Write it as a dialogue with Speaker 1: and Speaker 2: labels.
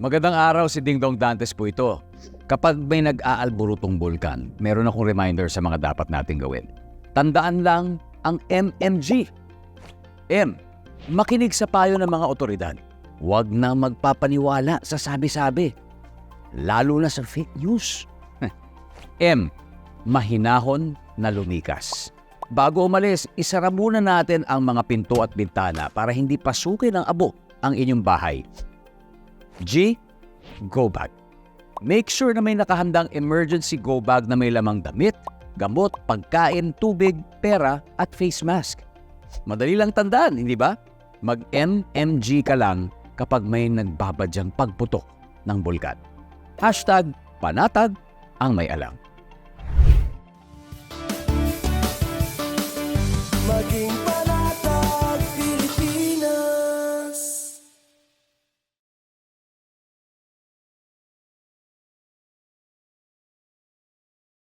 Speaker 1: Magandang araw, si Ding Dong Dantes po ito. Kapag may nag-aalburutong bulkan, meron akong reminder sa mga dapat nating gawin. Tandaan lang ang MMG. M. Makinig sa payo ng mga otoridad. Huwag na magpapaniwala sa sabi-sabi, lalo na sa fake news. M. Mahinahon na lumikas. Bago umalis, isara muna natin ang mga pinto at bintana para hindi pasukin ng abo ang inyong bahay. G. Go bag. Make sure na may nakahandang emergency go bag na may lamang damit, gamot, pagkain, tubig, pera at face mask. Madali lang tandaan, hindi ba? Mag-MMG ka lang kapag may nagbabadyang pagputok ng bulkan. #panatag ang may alam.